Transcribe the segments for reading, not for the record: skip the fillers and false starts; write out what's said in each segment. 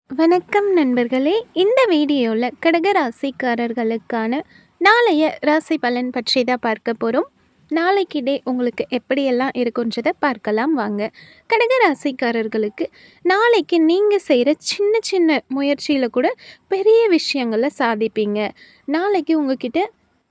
வணக்கம் நண்பர்களே. இந்த வீடியோவில் கடகராசிக்காரர்களுக்கான நாளைய ராசி பலன் பற்றி தான் பார்க்க போகிறோம். நாளைக்கு டே உங்களுக்கு எப்படியெல்லாம் இருக்குன்றதை பார்க்கலாம் வாங்க. கடகராசிக்காரர்களுக்கு நாளைக்கு நீங்கள் செய்கிற சின்ன சின்ன முயற்சியில் கூட பெரிய விஷயங்களை சாதிப்பீங்க. நாளைக்கு உங்ககிட்ட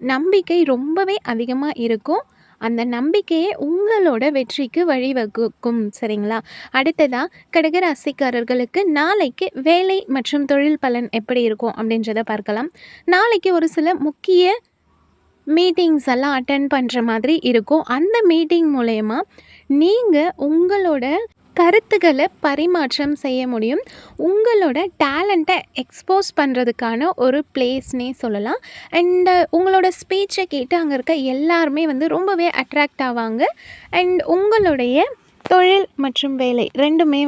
நம்பிக்கை ரொம்பவே அதிகமாக இருக்கும். அந்த நம்பிக்கையே உங்களோட வெற்றிக்கு வழிவகுக்கும். சரிங்களா? அடுத்ததாக கடகராசிக்காரர்களுக்கு நாளைக்கு வேலை மற்றும் தொழில் பலன் எப்படி இருக்கும் அப்படின்றத பார்க்கலாம். நாளைக்கு ஒரு சில முக்கிய மீட்டிங்ஸ் எல்லாம் அட்டென்ட் பண்ணுற மாதிரி இருக்கும். அந்த மீட்டிங் மூலயமா நீங்கள் உங்களோட கருத்துக்களை பரிமாற்றம் செய்ய முடியும். உங்களோட டேலண்ட்டை எக்ஸ்போஸ் பண்ணுறதுக்கான ஒரு பிளேஸ்னே சொல்லலாம். அண்டு உங்களோட ஸ்பீச்சை கேட்டு அங்கே இருக்க எல்லாருமே ரொம்பவே அட்ராக்ட் ஆவாங்க. அண்ட் உங்களுடைய தொழில் மற்றும் வேலை ரெண்டுமே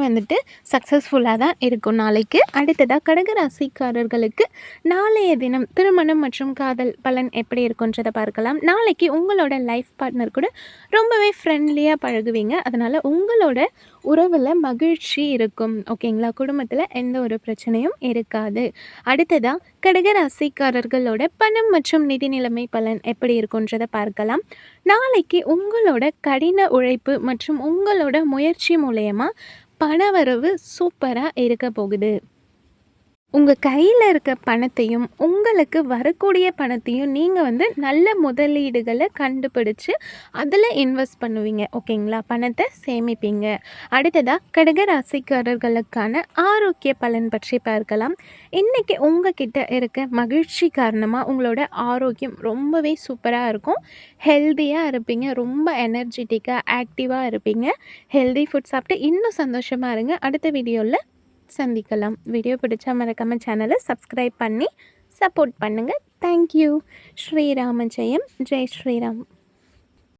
சக்ஸஸ்ஃபுல்லாக தான் இருக்கும் நாளைக்கு. அடுத்ததாக கடகராசிக்காரர்களுக்கு நாளைய தினம் திருமணம் மற்றும் காதல் பலன் எப்படி இருக்குன்றதை பார்க்கலாம். நாளைக்கு உங்களோட லைஃப் பார்ட்னர் கூட ரொம்பவே ஃப்ரெண்ட்லியாக பழகுவீங்க. அதனால் உங்களோட உறவில் மகிழ்ச்சி இருக்கும். ஓகேங்களா? குடும்பத்தில் எந்த ஒரு பிரச்சனையும் இருக்காது. அடுத்ததாக கடகராசிக்காரர்களோட பணம் மற்றும் நிதி நிலைமை பலன் எப்படி இருக்குன்றதை பார்க்கலாம். நாளைக்கு உங்களோட கடின உழைப்பு மற்றும் உங்களோட முயற்சி மூலயமா பணவரவு சூப்பராக இருக்க போகுது. உங்கள் கையில் இருக்க பணத்தையும் உங்களுக்கு வரக்கூடிய பணத்தையும் நீங்கள் நல்ல முதலீடுகளை கண்டுபிடிச்சி அதில் இன்வெஸ்ட் பண்ணுவீங்க. ஓகேங்களா? பணத்தை சேமிப்பீங்க. அடுத்ததாக கடகராசிக்காரர்களுக்கான ஆரோக்கிய பலன் பற்றி பார்க்கலாம். இன்றைக்கி உங்ககிட்ட இருக்க மகிழ்ச்சி காரணமாக உங்களோட ஆரோக்கியம் ரொம்பவே சூப்பராக இருக்கும். ஹெல்த்தியாக இருப்பீங்க. ரொம்ப எனர்ஜெட்டிக்காக ஆக்டிவாக இருப்பீங்க. ஹெல்தி ஃபுட் சாப்பிட்டு இன்னும் சந்தோஷமாக இருங்க. அடுத்த வீடியோவில் சந்திக்கலாம். வீடியோ பிடிச்சா மறக்காம சேனலை சப்ஸ்கிரைப் பண்ணி சப்போர்ட் பண்ணுங்கள். தேங்க்யூ. ஸ்ரீராம ஜெயம். ஜெய் ஸ்ரீராம்.